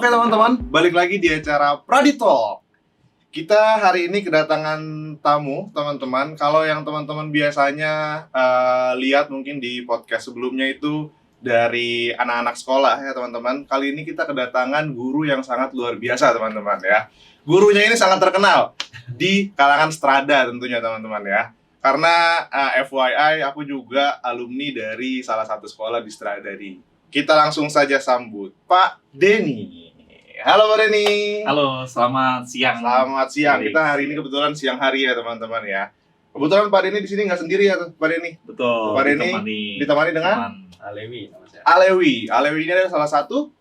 Oke teman-teman, balik lagi di acara Pradito. Kita hari ini kedatangan tamu teman-teman. Kalau yang teman-teman biasanya lihat mungkin di podcast sebelumnya itu dari anak-anak sekolah ya teman-teman. Kali ini kita kedatangan guru yang sangat luar biasa teman-teman ya. Gurunya ini sangat terkenal di kalangan Strada tentunya teman-teman ya. Karena FYI aku juga alumni dari salah satu sekolah di Strada nih. Kita langsung saja sambut Pak Denny. Halo Pak Denny. Halo, selamat siang. Selamat siang. Baik. Kita hari ini kebetulan siang hari ya teman-teman ya. Kebetulan Pak Denny di sini nggak sendiri ya Pak Denny. Betul. Pak Denny ditemani dengan teman. Alewi nama saya. Alewi ini adalah salah satu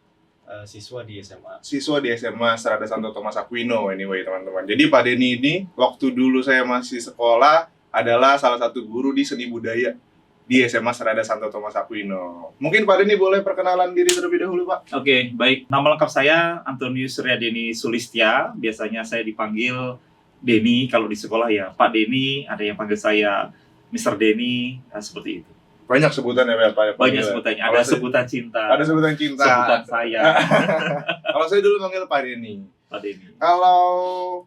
Siswa di SMA. siswa di SMA Strada Santo Thomas Aquino anyway teman-teman. Jadi Pak Denny ini waktu dulu saya masih sekolah adalah salah satu guru di seni budaya di SMA Strada Santo Thomas Aquino. Mungkin Pak Denny boleh perkenalan diri terlebih dahulu Pak. Oke, baik. Nama lengkap saya Antonius Surya Denny Sulistya. Biasanya saya dipanggil Denny kalau di sekolah ya. Pak Denny, ada yang panggil saya Mr. Denny, seperti itu. Banyak sebutan ya Pak. Banyak sebutannya. Ada sebutan cinta. Ada sebutan cinta. Sebutan saya. Kalau saya dulu panggil Pak Denny. Pak Denny. Kalau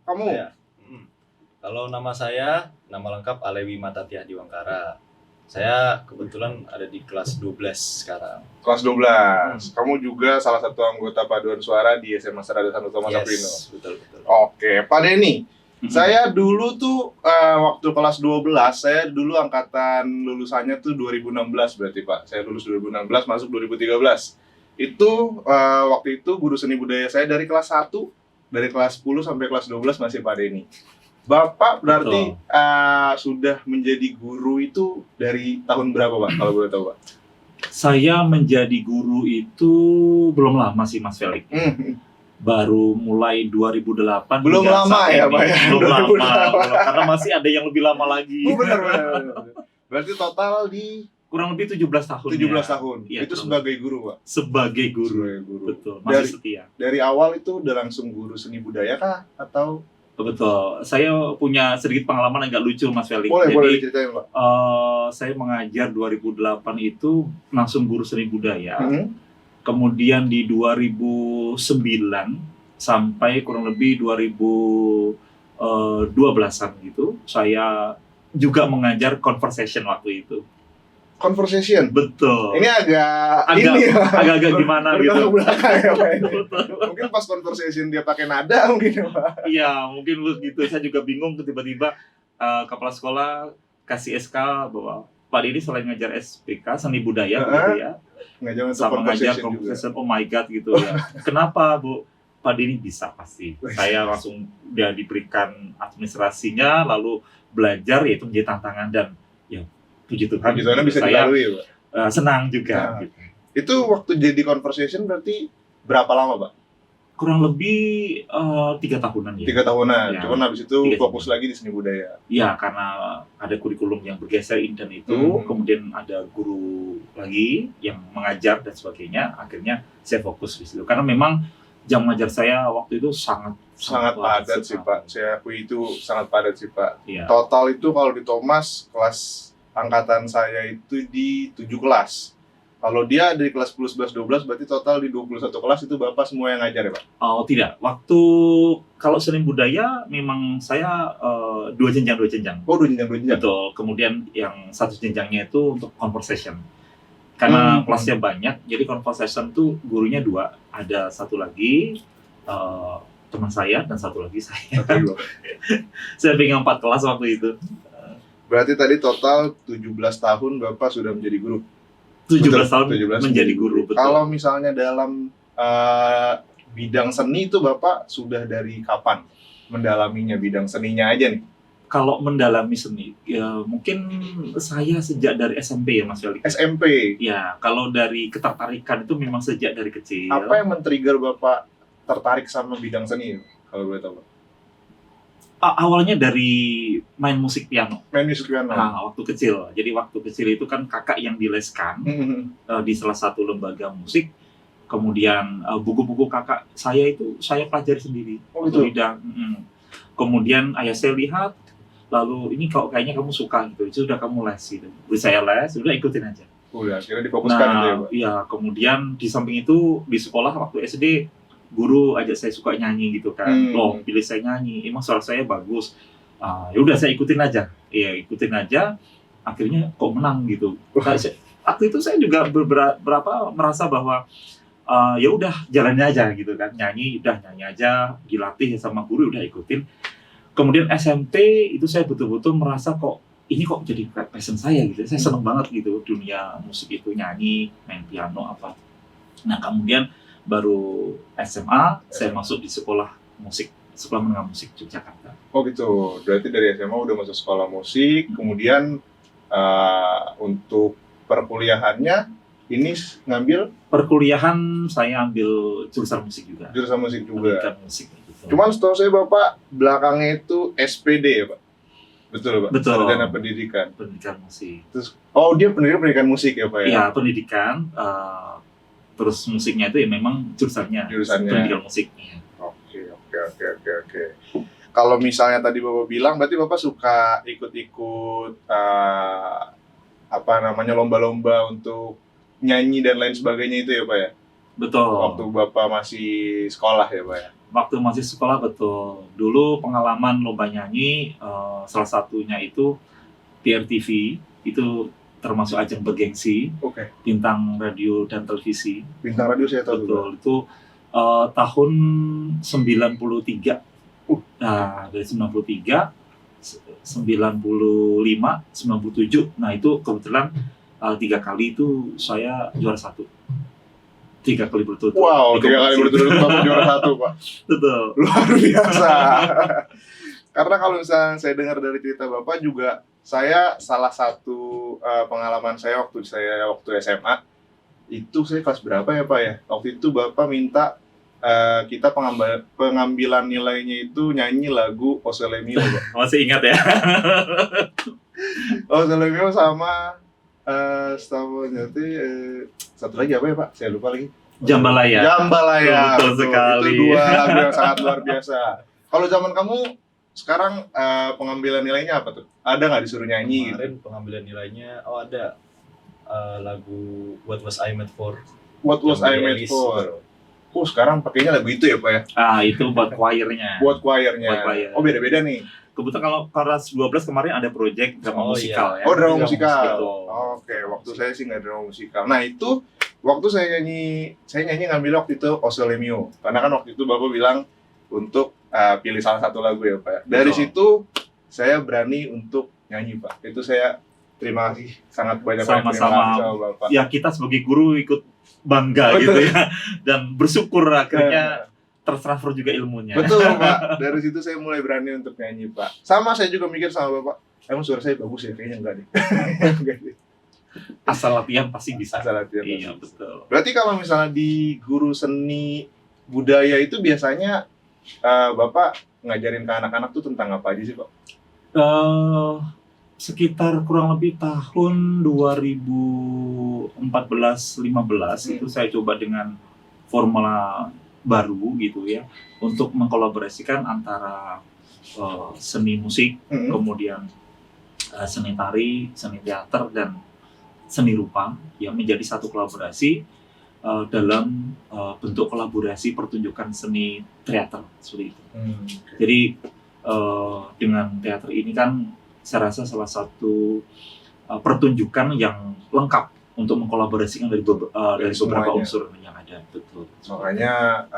kamu? Saya. Kalau nama saya, nama lengkap Alewi Matatiah Diwangkara. Saya kebetulan ada di kelas 12 sekarang. Kelas 12. Kamu juga salah satu anggota paduan suara di SMA Strada Santo Thomas Aquino. Betul. Oke, Pak Denny. Saya dulu tuh waktu kelas 12, saya dulu angkatan lulusannya tuh 2016 berarti Pak. Saya lulus 2016, masuk 2013. Itu waktu itu guru seni budaya saya dari kelas 1, dari kelas 10 sampai kelas 12 masih Pak Denny. Bapak berarti sudah menjadi guru itu dari tahun berapa Pak, kalau boleh tahu Pak? Saya menjadi guru itu belum lama sih Mas Felix. Baru mulai 2008. Belum hingga lama saat ya ini. Pak ya? Belum 2008. lama, karena masih ada yang lebih lama lagi. Oh, benar. Berarti total di Kurang lebih 17 tahun. 17 tahun. Iya, Itu kurang sebagai guru Pak? sebagai guru. Sebagai guru. Betul, masih Dari- setia. Dari awal itu udah langsung guru seni budaya kah? Atau Betul. Saya punya sedikit pengalaman agak lucu Mas Felix. boleh Jadi diceritain Pak? saya mengajar 2008 itu langsung guru seni budaya. Hmm. Kemudian di 2009 sampai kurang lebih 2012-an gitu, saya juga mengajar conversation waktu itu. Conversation. Betul. Ini agak Agak-agak gimana gitu. belakang ya Pak. Ini. Betul. Mungkin pas conversation dia pakai nada mungkin ya Pak. Iya, mungkin begitu. Saya juga bingung tiba-tiba kepala sekolah kasih SK bahwa Pak Denny selain ngajar SPK seni budaya begitu ya, Nggak jangan sama ngajar conversation juga. conversation. Oh my god gitu ya. Kenapa Bu? Pak Denny bisa pasti. Saya langsung dia diberikan administrasinya, lalu belajar yaitu menjadi tantangan dan ya puji Tuhan. Puji Tuhan bisa saya dilalui ya Pak. senang juga. Nah. Gitu. Itu waktu jadi conversation berarti berapa lama Pak? Kurang lebih 3 tahunan ya. 3 tahunan. Ya. Cuman habis itu 3 fokus lagi di seni budaya. Ya, karena ada kurikulum yang bergeser dan itu, kemudian ada guru lagi yang mengajar dan sebagainya, akhirnya saya fokus di situ. Karena memang jam mengajar saya waktu itu sangat Padat sih Pak. Saya akui itu sangat padat sih Pak. Iya. Total itu kalau di Thomas kelas angkatan saya itu di 7 kelas. Kalau dia dari kelas 10, 11, 12 berarti total di 21 kelas itu Bapak semua yang ngajar ya Pak? Oh tidak, waktu kalau seni budaya memang saya 2 jenjang. Oh, 2 jenjang. Betul. Kemudian yang satu jenjangnya itu untuk conversation. Karena kelasnya banyak, jadi conversation tuh gurunya 2. Ada satu lagi teman saya dan satu lagi saya. Saya pegang 4 kelas waktu itu. Berarti tadi total 17 tahun Bapak sudah menjadi guru. 17 Betul, tahun 17 menjadi guru, betul. Kalau misalnya dalam bidang seni itu Bapak sudah dari kapan mendalaminya bidang seninya aja nih? Kalau mendalami seni, ya mungkin saya sejak dari SMP ya Mas Felix. SMP. Ya, kalau dari ketertarikan itu memang sejak dari kecil. Apa yang men-trigger Bapak tertarik sama bidang seni kalau boleh tahu? Awalnya dari main musik piano. Main musik piano. Waktu kecil. Jadi waktu kecil itu kan kakak yang dileskan di salah satu lembaga musik. Kemudian buku-buku kakak saya itu saya pelajari sendiri. Oh, gitu? Kemudian ayah saya lihat, lalu ini kayaknya kamu suka gitu, itu sudah kamu les gitu. Beri saya les, sudah ikutin aja. Udah, akhirnya difokuskan gitu ya Pak? Iya, kemudian di samping itu di sekolah waktu SD guru ajak saya suka nyanyi gitu kan. Loh, pilih saya nyanyi, emang suara saya bagus. Ya udah saya ikutin aja. Iya, ikutin aja. Akhirnya kok menang gitu. Waktu itu saya juga berapa merasa bahwa ya udah jalanin aja gitu kan, nyanyi aja, dilatih sama guru udah ikutin. Kemudian SMP itu saya betul-betul merasa kok ini kok jadi passion saya gitu. Saya seneng banget gitu dunia musik itu, nyanyi, main piano apa. Nah kemudian baru SMA saya masuk di sekolah menengah musik Yogyakarta. Oh gitu, berarti dari SMA udah masuk sekolah musik, kemudian untuk perkuliahannya ini ngambil Perkuliahan saya ambil jurusan musik juga. jurusan musik juga. Pendidikan musik gitu. Cuman setahu saya Bapak belakangnya itu SPD ya Pak? Betul Pak? Betul. Sarjana pendidikan. Pendidikan musik. Terus, oh dia pendidikan musik ya Pak ya? Iya, pendidikan. Terus musiknya itu ya memang jurusannya. Pendidikan musik. Ya. Oke. Kalau misalnya tadi Bapak bilang, berarti Bapak suka ikut-ikut lomba-lomba untuk nyanyi dan lain sebagainya itu ya Pak ya? Betul. Waktu Bapak masih sekolah ya Pak ya? Waktu masih sekolah betul. Dulu pengalaman lomba nyanyi, salah satunya itu PRTV, itu termasuk ajang bergengsi, bintang radio dan televisi. Bintang radio saya tahu. Betul, itu tahun 93. Nah, dari 93, 95, 97, nah itu kebetulan 3 kali itu saya juara 1. 3 kali berturut-turut. Wow, 3 kali berturut-turut Bapak juara 1 Pak. Betul. Luar biasa. Karena kalau misalnya saya dengar dari cerita Bapak juga, saya salah satu pengalaman saya waktu SMA, itu saya kelas berapa ya Pak ya? Waktu itu Bapak minta kita pengambilan nilainya itu nyanyi lagu O Sole Mio Pak. Masih ingat ya? O Sole Mio sama satu lagi apa ya Pak? Saya lupa lagi. Jambalaya. Jambalaya. Betul sekali. Itu 2 lagu yang sangat luar biasa. Kalau zaman kamu sekarang pengambilan nilainya apa tuh? Ada nggak disuruh nyanyi? Kemarin pengambilan nilainya, ada lagu What Was I Made For. What Was I Made For. Oh sekarang pakainya lagu itu ya Pak ya? Itu buat choirnya. Buat choirnya. choir. Oh beda-beda nih. Kebetulan kalau kelas 12 kemarin ada project drama musikal ya. Oh drama musikal. Betul. Oke, waktu saya sih nggak drama musikal. Nah itu waktu saya nyanyi ngambil waktu itu O Sole Mio. Karena kan waktu itu Bapak bilang untuk pilih salah satu lagu ya Pak. Dari situ saya berani untuk nyanyi Pak. Itu saya terima kasih sangat banyak sama Bapak. Ya kita sebagai guru ikut bangga gitu ya, dan bersyukur akhirnya tertransfer juga ilmunya. Betul Pak. Dari situ saya mulai berani untuk nyanyi Pak. Sama saya juga mikir sama Bapak, emang suara saya bagus ya? Kayaknya enggak deh. Asal latihan pasti bisa. Asal latihan. Iya betul. Berarti kalau misalnya di guru seni budaya itu biasanya Bapak ngajarin ke anak-anak tuh tentang apa aja sih Pak? Sekitar kurang lebih tahun 2014-15 itu saya coba dengan formula baru gitu ya, untuk mengkolaborasikan antara seni musik, kemudian seni tari, seni teater, dan seni rupa yang menjadi satu kolaborasi dalam bentuk kolaborasi pertunjukan seni teater seperti itu. Jadi dengan teater ini kan saya rasa salah satu pertunjukan yang lengkap untuk mengkolaborasikan dari beberapa unsur yang ada. Betul. Makanya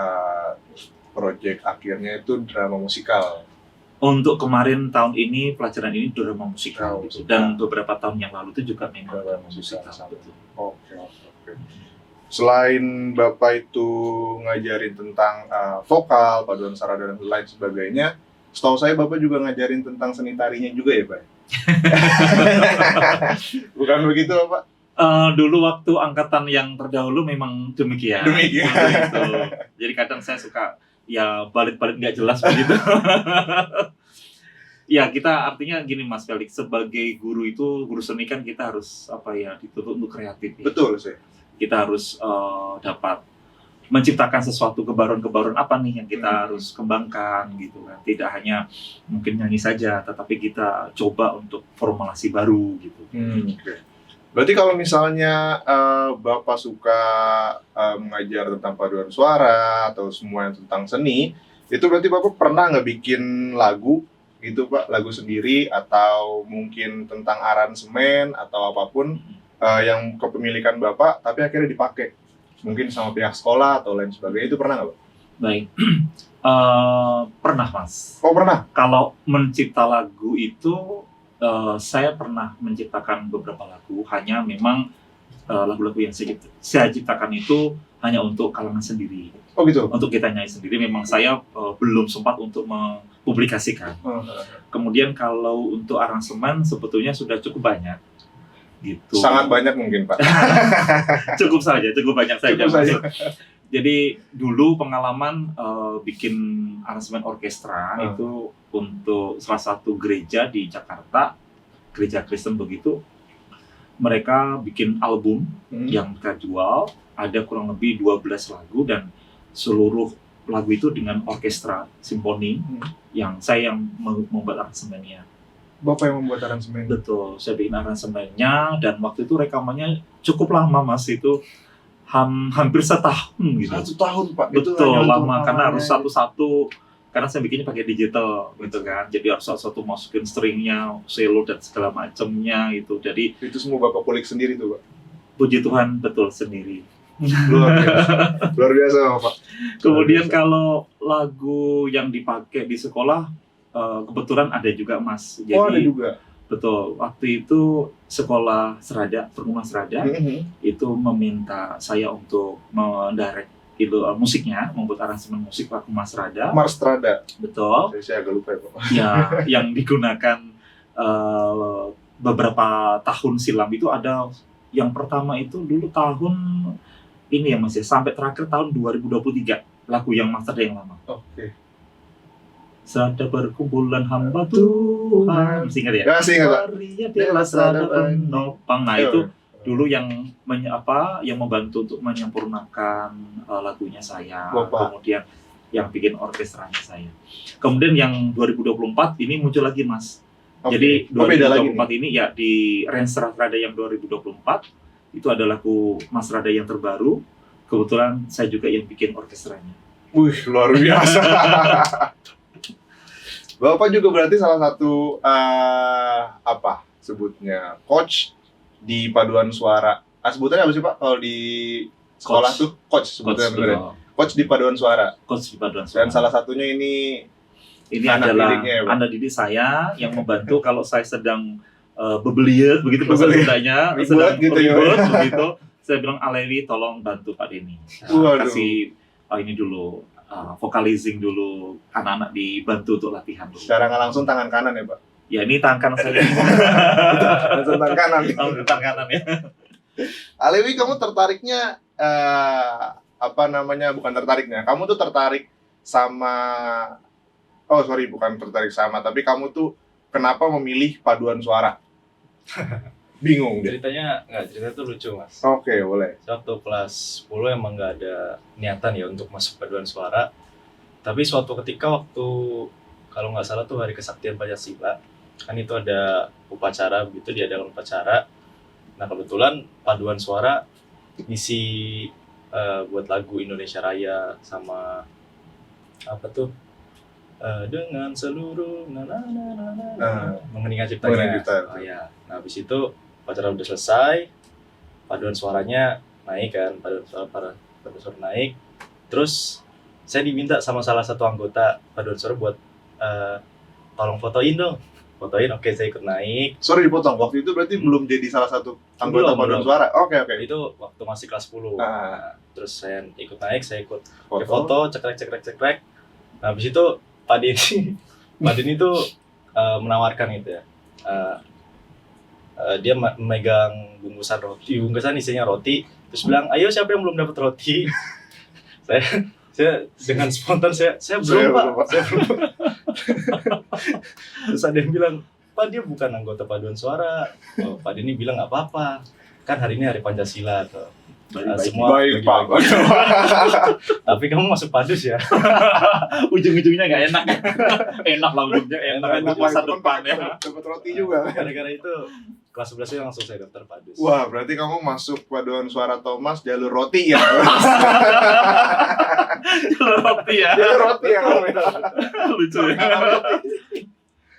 proyek akhirnya itu drama musikal. Untuk kemarin tahun ini pelajaran ini drama musikal gitu. Dan beberapa tahun yang lalu itu juga memang drama musikal. Betul. Oke. Selain Bapak itu ngajarin tentang vokal, paduan suara dan lain sebagainya, setahu saya Bapak juga ngajarin tentang seni tarinya juga ya Pak? Bukan begitu Pak? Dulu waktu angkatan yang terdahulu memang demikian. Gitu. Jadi kadang saya suka ya balik-balik nggak jelas begitu. Ya kita artinya gini Mas Felix, sebagai guru seni kan kita harus dituntut untuk kreatif. Ya. Betul sih. Kita harus dapat menciptakan sesuatu kebaruan-kebaruan apa nih yang kita harus kembangkan gitu kan. Tidak hanya mungkin nyanyi saja, tetapi kita coba untuk formulasi baru gitu. Okay. Berarti kalau misalnya Bapak suka mengajar tentang paduan suara atau semua yang tentang seni, itu berarti Bapak pernah nggak bikin lagu gitu Pak, lagu sendiri atau mungkin tentang aransemen atau apapun yang kepemilikan Bapak tapi akhirnya dipakai mungkin sama pihak sekolah atau lain sebagainya, itu pernah nggak Pak? Baik. Pernah Mas. Oh pernah? Kalau mencipta lagu itu saya pernah menciptakan beberapa lagu, hanya memang lagu-lagu yang saya ciptakan itu hanya untuk kalangan sendiri. Oh gitu? Untuk kita nyanyi sendiri, memang saya belum sempat untuk mempublikasikan. Kemudian kalau untuk aransemen sebetulnya sudah cukup banyak. Gitu. Sangat banyak mungkin Pak. Cukup banyak saja. Cukup saja. Jadi dulu pengalaman bikin aransemen orkestra itu untuk salah satu gereja di Jakarta, gereja Kristen begitu. Mereka bikin album yang mereka jual, ada kurang lebih 12 lagu dan seluruh lagu itu dengan orkestra simfoni yang saya yang membuat aransemennya. Bapak yang membuat aransemen? Betul, saya bikin aransemennya dan waktu itu rekamannya cukup lama Mas, itu hampir setahun gitu. 1 tahun Pak? Betul, lama karena harus satu-satu, karena saya bikinnya pakai digital gitu kan, jadi harus satu-satu masukin stringnya, cello dan segala macamnya itu. Jadi itu semua Bapak kulik sendiri tuh Pak? Puji Tuhan, betul, sendiri. Luar biasa Pak. Kemudian kalau lagu yang dipakai di sekolah kebetulan ada juga Mas. Jadi, ada juga? Betul, waktu itu sekolah Serada, perguruan Serada itu meminta saya untuk mendirect itu musiknya, membuat aransemen musik lagu Mas Rada. Mas Rada. Betul. Saya agak lupa ya Pak. Ya, yang digunakan beberapa tahun silam itu ada yang pertama itu dulu tahun ini ya Mas ya, sampai terakhir tahun 2023 lagu yang Mas Rada yang lama. Oke. Serada berkumpulan hamba Tuhan, masih ingat ya? Ya, masih ingat Pak. Maria bela serada penopang. Nah itu dulu yang yang membantu untuk menyempurnakan lagunya saya. Bapak. Kemudian yang bikin orkestranya saya. Kemudian yang 2024 ini muncul lagi Mas. Jadi 2024 ini ya di range Rada yang 2024 itu ada lagu Mas Rada yang terbaru. Kebetulan saya juga yang bikin orkestranya. Wih, luar biasa. Bapak juga berarti salah satu apa sebutnya, coach di paduan suara. Sebutannya apa sih Pak kalau di sekolah Coach. tuh? Coach sebutnya bener. Coach di paduan suara. Coach di paduan suara. Dan salah satunya ini adalah anak didik saya yang membantu kalau saya sedang bebeliet begitu bahasa Sundanya, sedang gitu ribut begitu. Saya bilang Alewi tolong bantu Pak Denny. Kasih ini dulu. Vocalizing dulu, anak-anak dibantu untuk latihan dulu. Secara nggak langsung tangan kanan ya Pak? Ya ini tangan kanan saya. Langsung tangan kanan. Tangan kanan ya. Alewi, kamu tertariknya apa namanya? Bukan tertariknya. Kamu tuh tertarik sama bukan tertarik sama, tapi kamu tuh kenapa memilih paduan suara? Bingung deh. Cerita itu lucu Mas. Oke, boleh. Waktu kelas 10 emang nggak ada niatan ya untuk masuk paduan suara. Tapi suatu ketika waktu, kalau nggak salah tuh Hari Kesaktian Pancasila, kan itu ada upacara begitu, diadakan upacara. Nah kebetulan paduan suara ngisi buat lagu Indonesia Raya sama apa tuh dengan seluruh mengeningkan ciptanya. Oh ya. Nah habis itu upacara udah selesai, paduan suaranya naik kan, paduan suara naik. Terus saya diminta sama salah satu anggota paduan suara buat tolong fotoin dong. Fotoin, oke saya ikut naik. Sorry dipotong, waktu itu berarti belum jadi salah satu anggota paduan suara? Oke. Itu waktu masih kelas 10. Nah, terus saya ikut naik, saya ikut foto, cekrek. Nah habis itu Pak Denny tuh menawarkan gitu ya. Dia memegang bungkusan isinya roti, terus bilang, ayo siapa yang belum dapat roti? saya dengan spontan saya belum Pak. Terus ada yang bilang, Pak dia bukan anggota paduan suara. Pak Denny bilang nggak apa-apa, kan hari ini hari Pancasila tuh. Baik Pak. Tapi kamu masuk padus ya. Ujung-ujungnya nggak enak. Enak lah ujungnya, enak masa depan ya. Dapat roti juga. Gara-gara itu kelas 11 itu langsung saya daftar Padus. Wah, berarti kamu masuk paduan suara Thomas jalur roti ya? Jalur roti ya. Jalur roti ya kamu. Lucu ya.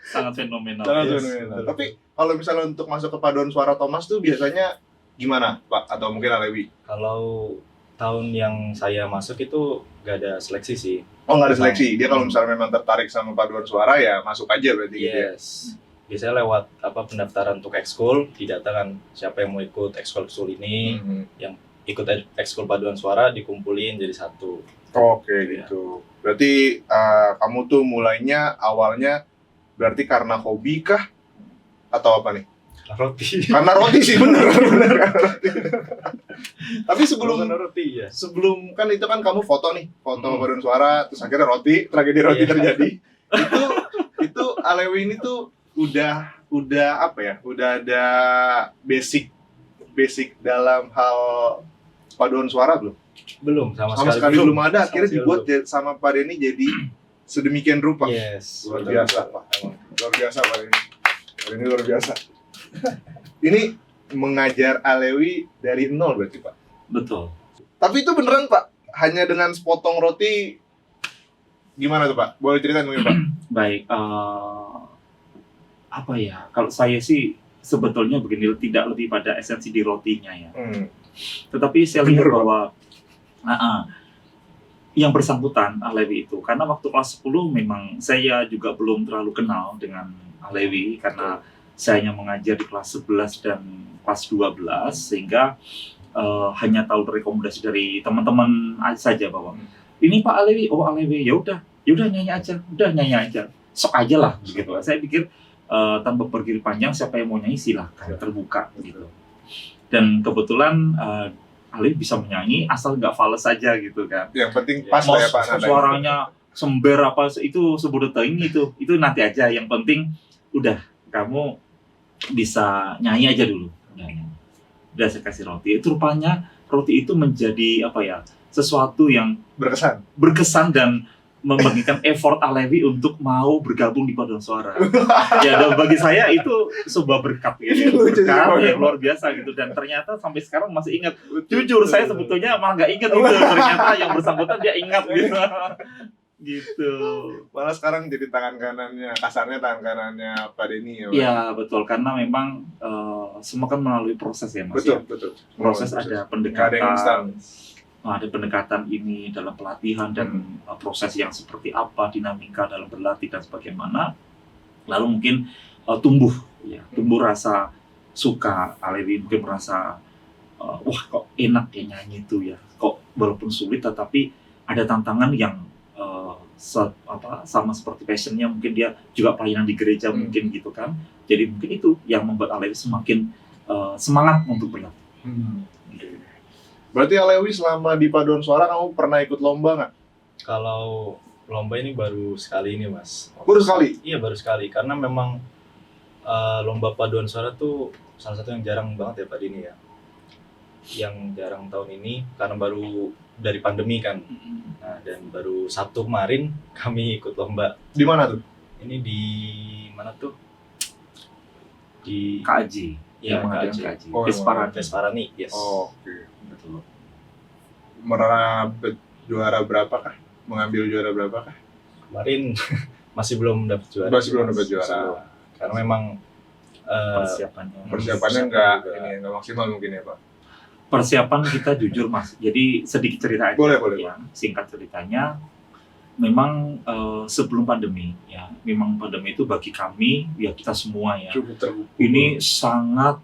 Sangat fenomenal. Sangat Yes, fenomenal. betul. Tapi kalau misalnya untuk masuk ke paduan suara Thomas tuh biasanya gimana, Pak? Atau mungkin Alewi? Kalau tahun yang saya masuk itu gak ada seleksi sih. Oh, nggak ada seleksi. Dia kalau misalnya memang tertarik sama paduan suara ya masuk aja berarti gitu ya. Yes. Biasanya lewat pendaftaran untuk ekskul, didatakan siapa yang mau ikut ekskul ini, ikut ekskul paduan suara dikumpulin jadi satu. Oke, Ya. gitu. Berarti kamu tuh mulainya awalnya berarti karena hobi kah? Atau apa nih? Roti. Karena roti sih, bener. Tapi Karena roti ya. sebelum kan itu kan kamu foto nih, foto paduan suara, terus akhirnya tragedi roti Iya. terjadi. Itu Alewi ini tuh udah apa ya? Udah ada basic dalam hal paduan suara belum? Belum sama Sekali belum ada. Sama Akhirnya sekali dibuat belum. sama Pak Denny jadi sedemikian rupa. Yes. Luar betul, biasa, betul. Pak. Luar biasa Pak Denny. Pak Denny luar biasa. Ini mengajar Alewi dari nol berarti, Pak. Betul. Tapi itu beneran, Pak? Hanya dengan sepotong roti gimana tuh, Pak? Boleh ceritain mungkin, Pak? Baik. Apa ya? Kalau saya sih sebetulnya begini, tidak lebih pada esensi di rotinya ya. Tetapi saya lihat Bener, Pak. bahwa yang bersangkutan Alewi itu, karena waktu kelas 10 memang saya juga belum terlalu kenal dengan Alewi karena saya hanya mengajar di kelas 11 dan kelas 12 sehingga hanya tahu rekomendasi dari teman-teman saja bahwa ini Pak Alewi, oh Alewi, ya udah nyanyi aja, sok aja lah begitu. Saya pikir tanpa berpikir panjang siapa yang mau nyanyi silahkan terbuka gitu. Dan kebetulan Alewi bisa menyanyi asal nggak fals saja gitu kan. Yang penting pas Mau lah ya, Pak. nadanya. suaranya sember apa itu sebut teing itu nanti aja. Yang penting udah kamu bisa nyanyi aja dulu. Nyanyi. Udah saya kasih roti. Itu rupanya roti itu menjadi apa ya, sesuatu yang berkesan dan membagikan effort Alewi untuk mau bergabung di paduan suara. Ya, dan bagi saya itu sebuah berkat ya. Lucu sih, Berkat Pak. yang luar biasa gitu, dan ternyata sampai sekarang masih ingat. Jujur saya sebetulnya malah nggak ingat itu, ternyata yang bersangkutan dia ingat gitu. Gitu. Malah sekarang jadi tangan kanannya, kasarnya tangan kanannya Pak Denny ya, Pak? Iya betul, karena memang semua kan melalui proses ya Mas. Betul, Ya. betul. Proses ada Nggak ada yang pendekatan, instan. ada pendekatan ini dalam pelatihan dan proses yang seperti apa, dinamika dalam berlatih dan sebagaimana. Lalu mungkin tumbuh rasa suka. Alewi mungkin merasa wah kok enak ya nyanyi itu ya, kok walaupun sulit tetapi ada tantangan yang sama seperti passionnya, mungkin dia juga pelayanan di gereja mungkin gitu kan. Jadi mungkin itu yang membuat Alewi semakin semangat untuk berlatih. Berarti Alewi selama di paduan suara kamu pernah ikut lomba nggak? Kalau lomba ini baru sekali ini, Mas. Baru sekali? Iya, baru sekali. Karena memang lomba paduan suara tuh salah satu yang jarang banget ya Pak Dini ya. Yang jarang tahun ini karena baru dari pandemi kan. Nah, dan baru Sabtu kemarin kami ikut lomba. Di mana tuh? Ini di mana tuh? Di KAJ, ya, yang mengadakan KAJ. KAJ. Oh, Vesparan. Vesparani, yes. Oke. Betul. Pernah juara berapa kah? Mengambil juara berapa kah? Kemarin masih belum dapat juara. Masih belum dapat juara. Belum. Karena memang Persiapannya nggak maksimal mungkin ya, Pak? Persiapan kita jujur Mas. Jadi sedikit cerita aja. Boleh. Ya. Singkat ceritanya, memang sebelum pandemi ya, memang pandemi itu bagi kami ya kita semua ya. Cukup terbuka. Ini sangat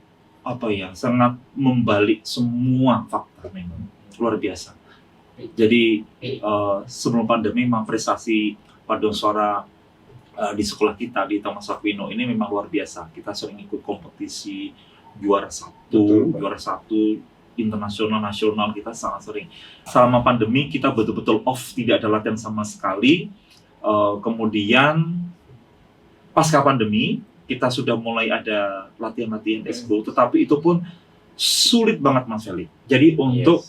sangat membalik semua fakta memang luar biasa. Jadi sebelum pandemi memang prestasi paduan suara di sekolah kita di Thomas Aquino ini memang luar biasa. Kita sering ikut kompetisi juara Betul. satu internasional nasional, kita sangat sering. Selama pandemi kita betul-betul off, tidak ada latihan sama sekali. Kemudian pasca pandemi kita sudah mulai ada latihan-latihan ekskul, tetapi itu pun sulit banget Mas Felix. Jadi untuk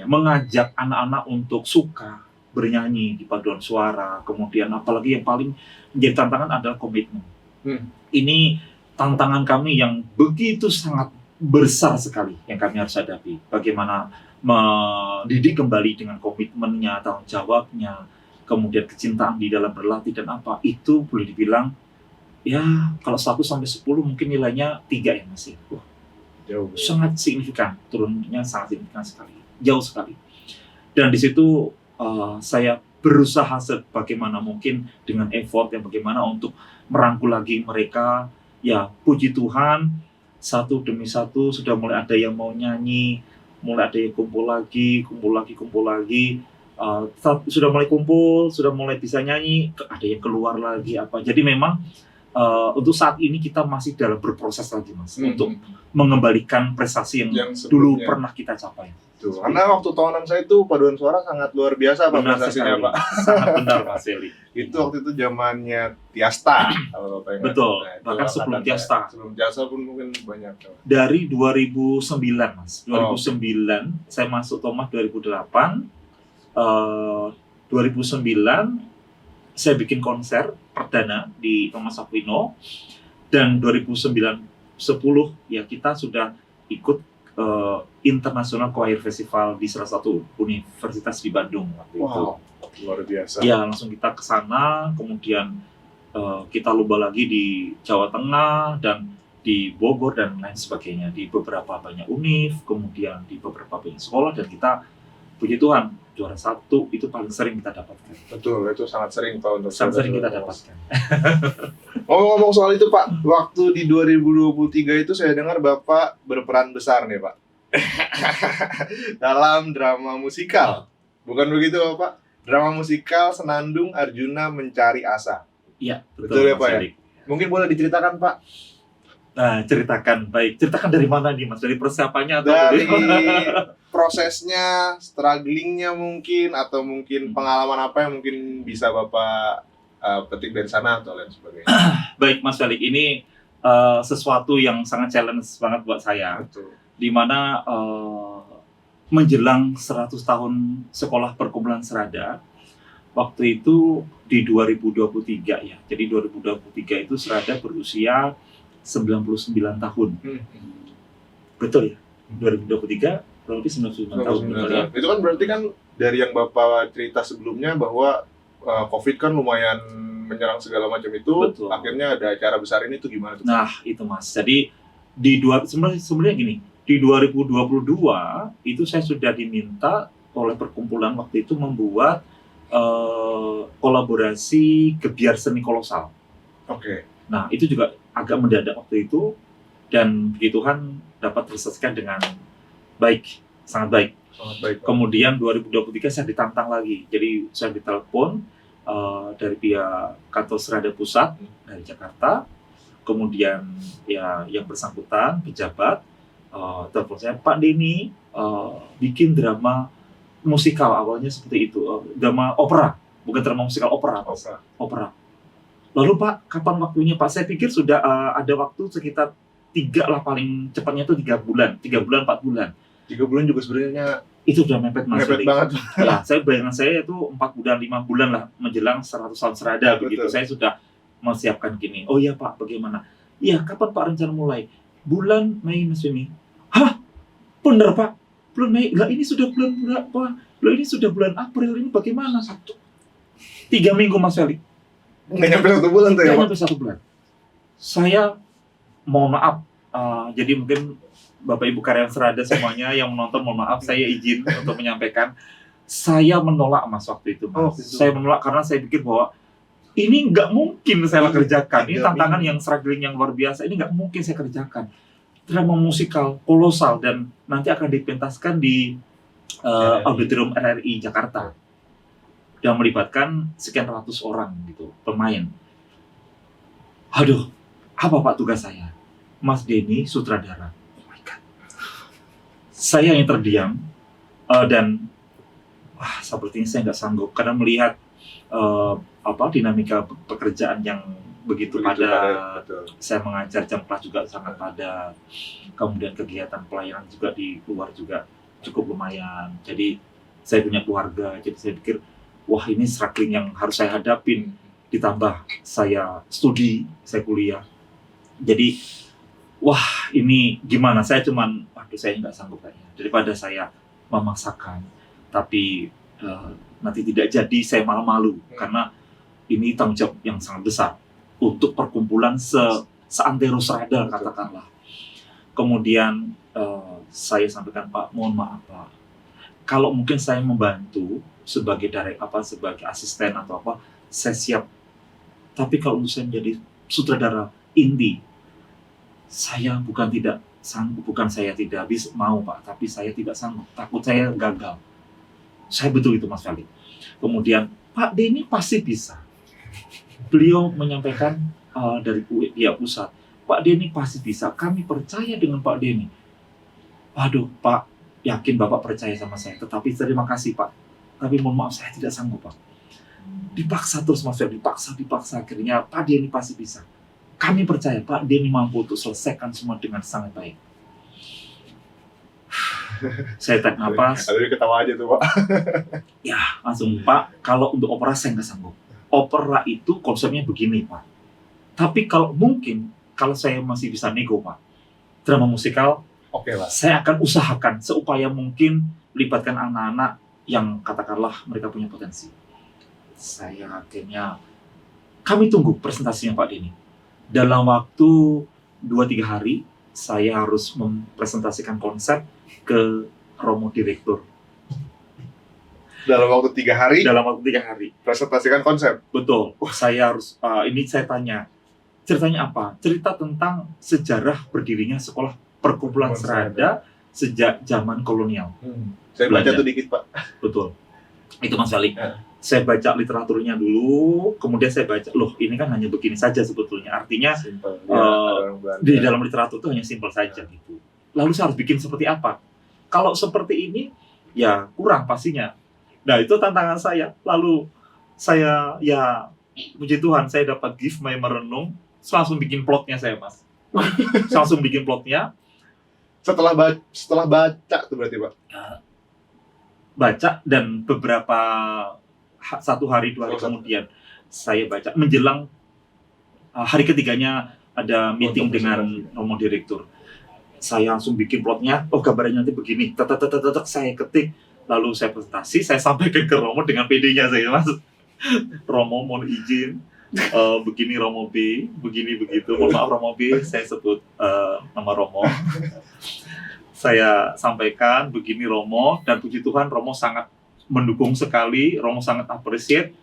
mengajak anak-anak untuk suka bernyanyi di paduan suara, kemudian apalagi yang paling menjadi tantangan adalah komitmen. Ini tantangan kami yang begitu sangat besar sekali yang kami harus hadapi. Bagaimana mendidik kembali dengan komitmennya, tanggung jawabnya, kemudian kecintaan di dalam berlatih dan apa, itu boleh dibilang ya kalau 1 sampai 10 mungkin nilainya 3 ya Mas. Wah, Jauh. sangat signifikan, turunnya sangat signifikan sekali, jauh sekali. Dan di situ saya berusaha sebagaimana mungkin dengan effort yang bagaimana untuk merangkul lagi mereka. Ya puji Tuhan, satu demi satu sudah mulai ada yang mau nyanyi, mulai ada yang kumpul lagi. Sudah mulai kumpul, sudah mulai bisa nyanyi, ada yang keluar lagi apa. Jadi memang untuk saat ini kita masih dalam berproses lagi Mas, untuk mengembalikan prestasi yang dulu sebelumnya pernah kita capai. Tuh, karena waktu tahunan saya itu paduan suara sangat luar biasa Pak Benar prestasinya sekali. Pak. Sangat benar Mas Eli. Itu waktu itu zamannya Tiasta kalau Bapak ingat. Betul, itu bahkan sebelum angkatan Tiasta. saya. Sebelum Tiasta pun mungkin banyak. Dari 2009 Mas. 2009 saya masuk Thomas 2008. 2009 saya bikin konser perdana di Thomas Aquino, dan 2009-10 ya kita sudah ikut International Choir Festival di salah satu universitas di Bandung waktu itu. Luar biasa. Ya langsung kita ke sana, kemudian kita lomba lagi di Jawa Tengah dan di Bogor dan lain sebagainya, di beberapa banyak univ, kemudian di beberapa banyak sekolah, dan kita puji Tuhan juara 1 itu paling sering kita dapatkan. Betul, itu sangat sering Pak untuk Sangat sering kita dapatkan. Ngomong-ngomong soal itu Pak, waktu di 2023 itu saya dengar Bapak berperan besar nih Pak dalam drama musikal. Bukan begitu Bapak? Drama musikal Senandung Arjuna Mencari Asa. Iya, Betul ya, Mas Pak, ya? Erik. Mungkin boleh diceritakan Pak Nah, ceritakan dari mana nih Mas? Dari persiapannya atau dari prosesnya, strugglingnya mungkin, atau mungkin pengalaman apa yang mungkin bisa Bapak petik dari sana atau lain sebagainya. Baik Mas Erik, ini sesuatu yang sangat challenge banget buat saya. Betul. Di mana menjelang 100 tahun sekolah perkumpulan Serada, waktu itu di 2023 ya. Jadi 2023 itu Serada berusia 99 tahun. Betul ya? 2023 berarti 99 tahun. Betul ya? Itu kan berarti kan dari yang Bapak cerita sebelumnya bahwa COVID kan lumayan menyerang segala macam itu. Betul. Akhirnya ada acara besar ini tuh gimana tuh? Nah, itu Mas. Jadi sebenarnya gini, di 2022 itu saya sudah diminta oleh perkumpulan waktu itu membuat kolaborasi Gebiar Seni Kolosal. Oke. Nah, itu juga agak mendadak waktu itu, dan puji Tuhan dapat terselesaikan dengan baik, sangat baik. Sangat baik. Pak. Kemudian 2023 saya ditantang lagi. Jadi saya ditelepon dari pihak kantor Serada Pusat dari Jakarta. Kemudian ya yang bersangkutan pejabat telepon saya, Pak Denny bikin drama musikal, awalnya seperti itu, drama opera, bukan drama musikal, opera. Lalu Pak, kapan waktunya Pak? Saya pikir sudah ada waktu sekitar 3 lah, paling cepatnya itu 3 bulan, 4 bulan. 3 bulan juga sebenarnya Itu sudah mepet Mas. mepet banget. Ya, bayangan saya itu 4 bulan, 5 bulan lah menjelang 100 tahun Serada begitu. Betul. Saya sudah mempersiapkan gini. Oh iya Pak, bagaimana? Iya, kapan Pak rencana mulai? Bulan Mei Mas Denny. Hah? Benar Pak? Bulan Mei? Lah ini sudah bulan berapa? Lah ini sudah bulan April, ini bagaimana? 3 minggu Mas Felix. Nggak nyampe 1 bulan tuh ya Pak? Sampai 1 bulan. Saya mohon maaf, jadi mungkin Bapak Ibu karyawan Serada semuanya yang menonton, mohon maaf, saya izin untuk menyampaikan, saya menolak Mas waktu itu Mas. Gitu. Saya menolak karena saya pikir bahwa ini nggak mungkin saya kerjakan. Ini 3 tantangan minggu. yang struggling yang luar biasa. Ini nggak mungkin saya kerjakan. Drama musikal kolosal dan nanti akan dipentaskan di Auditorium RRI Jakarta. Dan melibatkan sekian ratus orang gitu, pemain. Aduh, apa Pak tugas saya? Mas Denny sutradara. Oh my God. Saya yang terdiam dan sepertinya saya nggak sanggup karena melihat dinamika pekerjaan yang begitu padat. Saya mengajar, jam kelas juga sangat padat. Kemudian kegiatan pelayanan juga di luar juga cukup lumayan. Jadi saya punya keluarga, jadi saya pikir wah ini struggling yang harus saya hadapin, ditambah saya studi, saya kuliah. Jadi wah ini gimana, saya cuman waduh saya nggak sanggup kayaknya, daripada saya memaksakan tapi nanti tidak jadi, saya malah malu karena ini tanggung jawab yang sangat besar untuk perkumpulan seantero serada katakanlah. Kemudian saya sampaikan, Pak, mohon maaf Pak, kalau mungkin saya membantu sebagai sebagai asisten atau apa, saya siap. Tapi kalau untuk saya menjadi sutradara inti, saya bukan tidak sanggup, bukan saya tidak bisa mau Pak, tapi saya tidak sanggup, takut saya gagal. Saya betul itu Mas Felix. Kemudian Pak Denny pasti bisa. Beliau menyampaikan dari pihak pusat, Pak Denny pasti bisa, kami percaya dengan Pak Denny. Waduh Pak, yakin Bapak percaya sama saya, tetapi terima kasih Pak, tapi mohon maaf saya tidak sanggup Pak. Dipaksa terus Mas Felix, dipaksa, akhirnya Pak Denny pasti bisa. Kami percaya Pak Denny mampu untuk selesaikan semua dengan sangat baik. Saya tarik nafas. Aduh, ketawa aja tuh Pak. Ya langsung, Pak, kalau untuk opera saya nggak sanggup. Opera itu konsepnya begini Pak. Tapi kalau mungkin, kalau saya masih bisa nego Pak, drama musikal, Oke lah. saya akan usahakan seupaya mungkin melibatkan anak-anak yang katakanlah mereka punya potensi. Saya akhirnya, kami tunggu presentasinya Pak Denny. Dalam waktu 2-3 hari, saya harus mempresentasikan konsep ke Romo Direktur. Dalam waktu 3 hari, Dalam waktu 3 hari. presentasikan konsep. Betul. Saya harus, ini saya tanya, ceritanya apa? Cerita tentang sejarah berdirinya sekolah perkumpulan serada sejak zaman kolonial. Saya baca Belanda. tuh dikit Pak. Betul. Itu Mas Felix. Ya. Saya baca literaturnya dulu, kemudian saya baca, loh ini kan hanya begini saja sebetulnya. Artinya Simple. di dalam literatur itu hanya simpel saja gitu. Lalu saya harus bikin seperti apa? Kalau seperti ini, ya kurang pastinya. Nah itu tantangan saya. Lalu saya, ya puji Tuhan, saya dapat gift my merenung, langsung bikin plotnya saya Mas. Saya langsung bikin plotnya, Setelah baca tuh berarti Pak. baca, dan beberapa 1 hari 2 hari kemudian saya baca menjelang hari ketiganya ada meeting dengan Romo Direktur. Saya langsung bikin plotnya, oh gambarnya nanti begini, saya ketik, lalu saya presentasi, saya sampaikan ke Romo dengan PD-nya saya Mas. Romo mohon izin, begini Romo B, begini begitu. Mohon maaf Romo B, saya sebut nama Romo. Saya sampaikan begini Romo, dan puji Tuhan Romo sangat mendukung sekali, Romo sangat appreciate.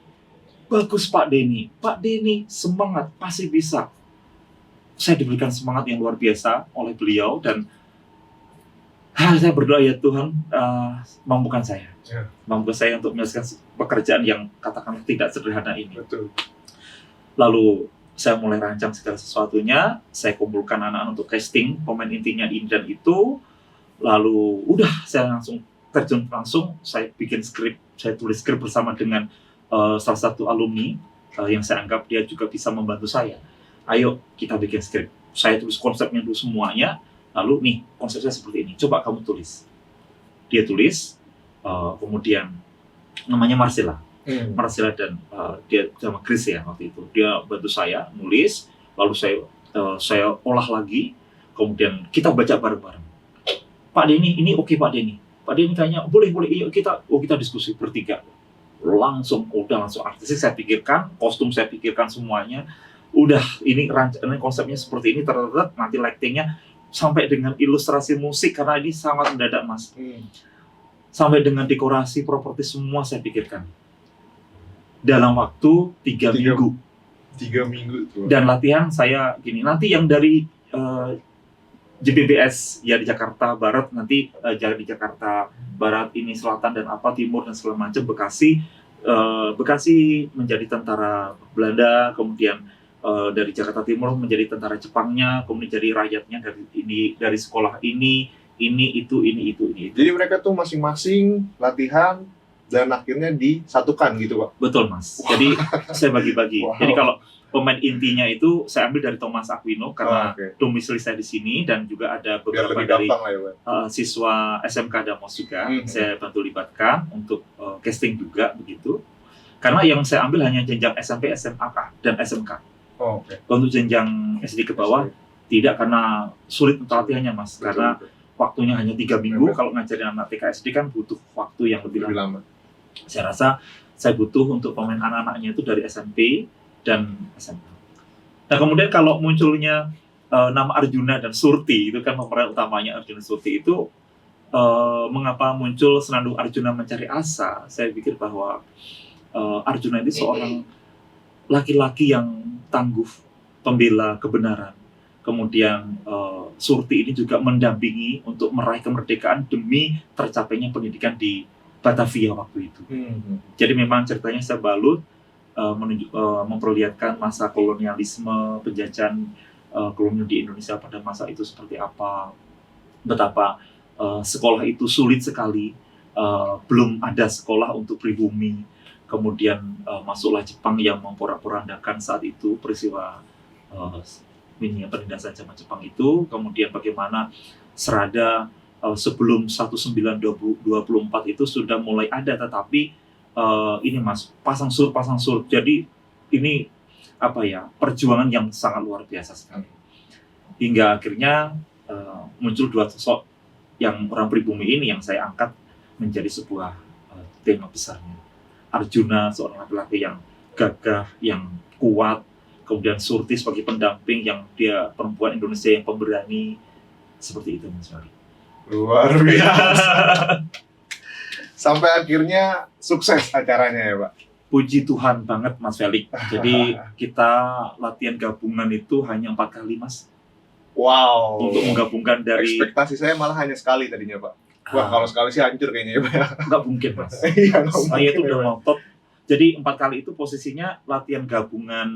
Bagus Pak Denny, Pak Denny semangat, pasti bisa. Saya diberikan semangat yang luar biasa oleh beliau, dan saya berdoa ya Tuhan, mampukan saya. Ya. Mampukan saya untuk menyelesaikan pekerjaan yang katakan tidak sederhana ini. Betul. Lalu saya mulai rancang segala sesuatunya, saya kumpulkan anak-anak untuk casting pemain intinya ini dan itu. Lalu udah saya langsung terjun langsung, saya bikin skrip, saya tulis skrip bersama dengan salah satu alumni yang saya anggap dia juga bisa membantu saya. Ayo kita bikin skrip. Saya tulis konsepnya dulu semuanya, lalu nih konsepnya seperti ini, coba kamu tulis. Dia tulis, kemudian namanya Marcella. Marcella dan dia sama Chris ya waktu itu. Dia bantu saya nulis, lalu saya olah lagi, kemudian kita baca bareng-bareng. Pak Denny, ini oke Pak Denny. Pak Denny kayaknya boleh, iya kita diskusi bertiga. Langsung artisnya saya pikirkan, kostum saya pikirkan semuanya. Udah ini rancangan konsepnya seperti ini, nanti lightingnya sampai dengan ilustrasi musik karena ini sangat mendadak Mas. Sampai dengan dekorasi properti semua saya pikirkan. Dalam waktu 3 minggu. 3 minggu tuh. Dan latihan saya gini, nanti yang dari JBBS ya di Jakarta Barat, nanti di Jakarta Barat ini selatan dan apa timur dan segala macam, Bekasi menjadi tentara Belanda, kemudian dari Jakarta Timur menjadi tentara Jepangnya, kemudian jadi rakyatnya dari sekolah ini itu. Jadi mereka tuh masing-masing latihan dan akhirnya disatukan gitu Pak. Betul Mas. Jadi saya bagi-bagi. Wow. Jadi kalau pemain intinya itu saya ambil dari Thomas Aquino karena Oke. domisili saya di sini, dan juga ada Biar beberapa lebih dari gampang lah ya Pak. siswa SMK Damos juga. Saya bantu libatkan untuk casting juga begitu. Karena yang saya ambil hanya jenjang SMP, SMA dan SMK. Oh, oke. Untuk jenjang SD ke bawah Tidak karena sulit untuk latihannya Mas, karena Betul. waktunya hanya 3 minggu. Betul. Kalau ngajarin anak TK SD kan butuh waktu yang lebih Lebih lama. lama. Saya rasa saya butuh untuk pemain anak-anaknya itu dari SMP dan SMA. Nah kemudian kalau munculnya nama Arjuna dan Surti, itu kan pemeran utamanya Arjuna Surti itu, mengapa muncul Senandung Arjuna Mencari Asa? Saya pikir bahwa Arjuna ini seorang laki-laki yang tangguh, pembela kebenaran. Kemudian Surti ini juga mendampingi untuk meraih kemerdekaan demi tercapainya pendidikan di Batavia waktu itu. Jadi memang ceritanya saya balut memperlihatkan masa kolonialisme, penjajahan kolonial di Indonesia pada masa itu seperti apa, betapa sekolah itu sulit sekali, belum ada sekolah untuk pribumi. Kemudian masuklah Jepang yang memporak-porandakan saat itu peristiwa penindasan zaman Jepang itu. Kemudian bagaimana Serada sebelum 1924 itu sudah mulai ada, tetapi ini Mas, pasang surut. Jadi ini perjuangan yang sangat luar biasa sekali. Hingga akhirnya muncul dua sosok yang orang pribumi ini yang saya angkat menjadi sebuah tema besarnya. Arjuna seorang laki-laki yang gagah, yang kuat, kemudian Surti sebagai pendamping yang dia perempuan Indonesia yang pemberani, seperti itu Mas Fahri. Luar biasa. Sampai akhirnya sukses acaranya ya Pak. Puji Tuhan banget Mas Felix. Jadi kita latihan gabungan itu hanya 4 kali Mas. Wow. Untuk menggabungkan dari ekspektasi saya malah hanya sekali tadinya Pak. Wah kalau sekali sih hancur kayaknya ya Pak. Nggak mungkin Mas. Iya, Saya itu udah ngotot. Jadi 4 kali itu posisinya latihan gabungan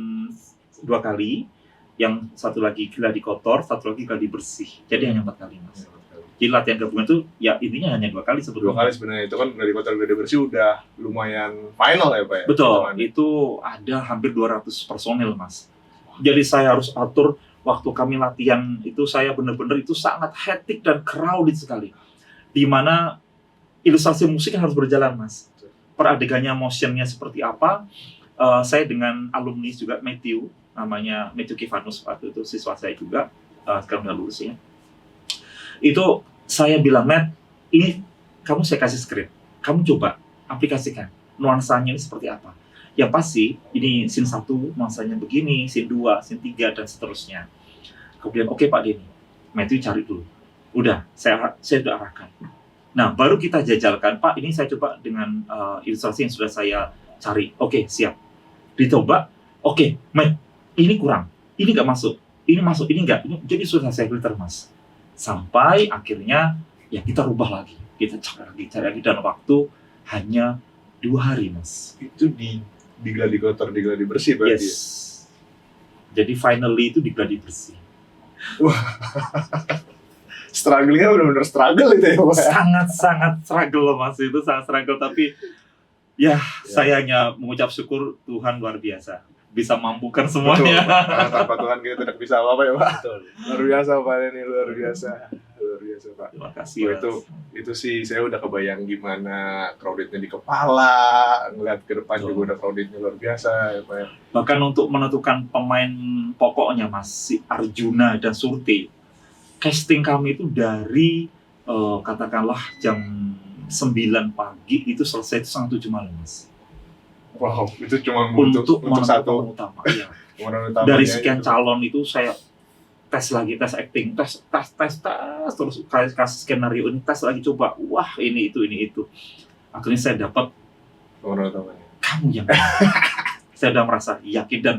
2 kali, yang satu lagi gladi kotor, satu lagi gladi bersih. Jadi hanya 4 kali Mas. Jadi latihan gabungan itu ya intinya hanya 2 kali sebetulnya. 2 kali sebenarnya, itu kan dari kotor gladi bersih udah lumayan final ya Pak ya. Betul, Teman. itu ada hampir 200 personil Mas. Jadi saya harus atur waktu kami latihan itu, saya benar-benar itu sangat hektik dan crowded sekali. Di mana ilustrasi musik harus berjalan Mas. Per adegannya motionnya seperti apa, saya dengan alumni juga Matthew, namanya Matthew Kivanus, waktu itu siswa saya juga, sekarang udah lulus ya. Itu saya bilang, Matt, ini kamu saya kasih skrip, kamu coba aplikasikan nuansanya ini seperti apa. Yang pasti ini scene 1 nuansanya begini, scene 2, scene 3 dan seterusnya. Kemudian oke, Pak Denny, Matthew cari dulu. Udah, saya sudah arahkan. Nah, baru kita jajalkan, Pak, ini saya coba dengan ilustrasi yang sudah saya cari. Oke, siap. Dicoba, oke, Matt, ini kurang, ini nggak masuk, ini masuk, ini nggak. Jadi sudah saya filter Mas. Sampai akhirnya ya kita rubah lagi, kita cari lagi dan waktu hanya 2 hari Mas. Itu di gladi kotor, di gladi bersih berarti. Yes. Jadi finally itu di gladi bersih. Wah. Struggle-nya benar-benar struggle itu ya Pak. Sangat struggle Mas, itu sangat struggle, tapi ya saya hanya mengucap syukur Tuhan luar biasa bisa mampukan semuanya. Betul, Pak. Karena tanpa Tuhan kita tidak bisa apa-apa ya Pak. Betul. Luar biasa Pak ini, luar biasa Pak. Terima kasih. Oh, itu sih saya udah kebayang gimana crowdednya di kepala, ngeliat ke depan juga udah crowdednya luar biasa ya Pak. Bahkan untuk menentukan pemain pokoknya Mas, si Arjuna dan Surti, casting kami itu dari katakanlah jam 9 pagi itu selesai itu setengah 7 malam Mas. Wow, itu cuma Untuk satu pemeran utama. Iya. pemeran utamanya. Dari sekian calon itu saya tes lagi, tes acting, tes terus kasih skenario ini, tes lagi, coba, wah ini itu. Akhirnya saya dapat pemeran utamanya. kamu yang saya udah merasa yakin, dan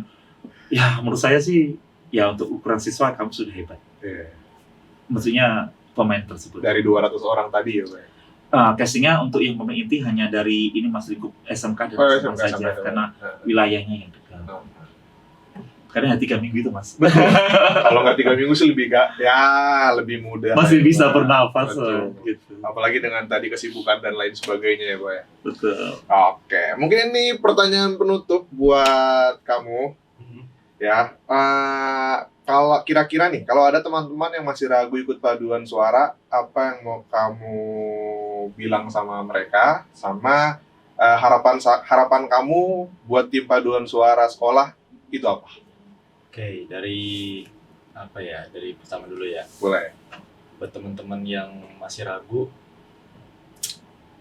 ya menurut saya sih ya untuk ukuran siswa kamu sudah hebat. Iya. Maksudnya pemain tersebut. Dari 200 orang tadi ya Pak. Castingnya untuk yang pemain inti hanya dari ini Mas, lingkup SMK dan SMA saja, karena wilayahnya yang dekat. Karena 3 minggu itu Mas. Kalau nggak 3 minggu sih lebih mudah. Masih ya, bisa Pak. bernafas Betul. gitu. Apalagi dengan tadi kesibukan dan lain sebagainya ya Pak ya. Betul. Oke, mungkin ini pertanyaan penutup buat kamu ya. Kalau kira-kira nih, kalau ada teman-teman yang masih ragu ikut paduan suara, apa yang mau kamu bilang sama mereka, sama harapan kamu buat tim paduan suara sekolah itu apa? Oke, dari apa ya, dari pertama dulu ya. Boleh. Buat teman-teman yang masih ragu,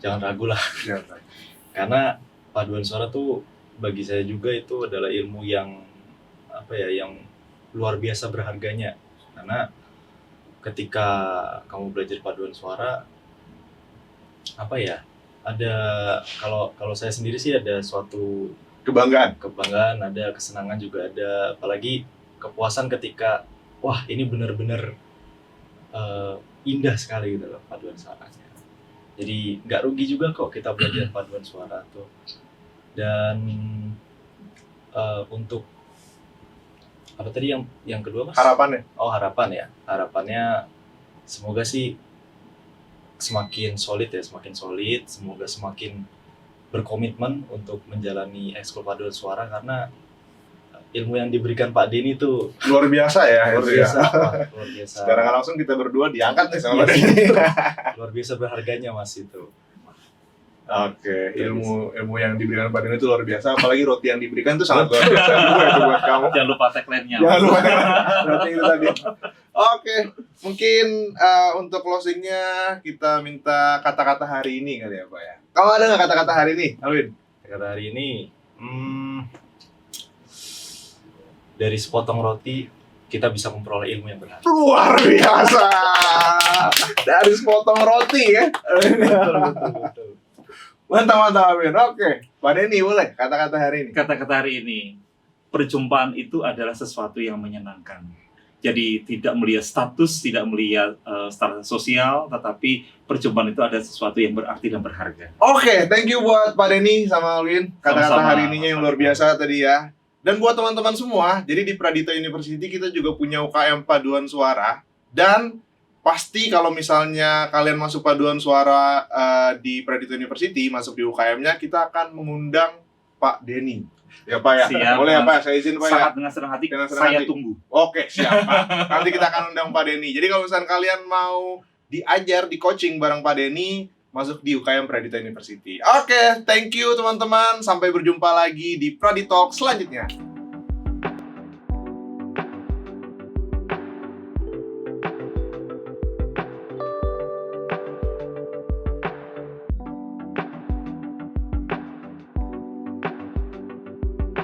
jangan ragu lah. Ya. Karena paduan suara tuh bagi saya juga itu adalah ilmu yang apa ya, yang luar biasa berharganya. Karena ketika kamu belajar paduan suara, apa ya, ada, kalau saya sendiri sih ada suatu Kebanggaan. ada kesenangan juga ada, apalagi kepuasan ketika wah ini benar-benar indah sekali gitu loh paduan suaranya. Jadi nggak rugi juga kok kita belajar paduan suara tuh. Dan untuk apa tadi yang kedua Mas? Harapannya. Oh, harapan ya. Harapannya semoga sih semakin solid, semoga semakin berkomitmen untuk menjalani ekskul paduan suara, karena ilmu yang diberikan Pak Denny itu Luar biasa ya. luar itu ya. biasa, luar biasa. Secara nggak langsung kita berdua diangkat nih sama Iya, Pak Denny. luar biasa berharganya Mas itu. Oke, ilmu yang diberikan Pak Denny itu luar biasa, apalagi roti yang diberikan itu sangat luar biasa juga itu buat kamu. Jangan lupa tagline-nya. Jangan lupa roti itu tadi. Oke, mungkin untuk closingnya kita minta kata-kata hari ini kali ya Pak ya. Kalau ada nggak kata-kata hari ini, Alwin? Kata hari ini, dari sepotong roti kita bisa memperoleh ilmu yang berharga. Luar biasa. Dari sepotong roti ya. Betul. Mantap Alwin. Oke, Pak Denny boleh kata-kata hari ini. Kata-kata hari ini, perjumpaan itu adalah sesuatu yang menyenangkan. Jadi tidak melihat status, tidak melihat status sosial, tetapi perjumpaan itu ada sesuatu yang berarti dan berharga. Oke, thank you buat Pak Denny sama Alwin. Kata-kata Sama-sama. hari ininya yang luar biasa tadi ya. Dan buat teman-teman semua, jadi di Pradito University kita juga punya UKM paduan suara. Dan pasti kalau misalnya kalian masuk paduan suara di Pradito University, masuk di UKM-nya, kita akan mengundang Pak Denny. Ya Pak ya? Siap, Boleh ya Mas. Pak? Saya izin Pak ya? Sangat dengan senang hati, Dengan senang saya hati. tunggu. Oke, siap Pak. Nanti kita akan undang Pak Denny. Jadi kalau misalnya kalian mau diajar, di coaching bareng Pak Denny, masuk di UKM Pradito University. Oke, thank you teman-teman. Sampai berjumpa lagi di Praditalk selanjutnya.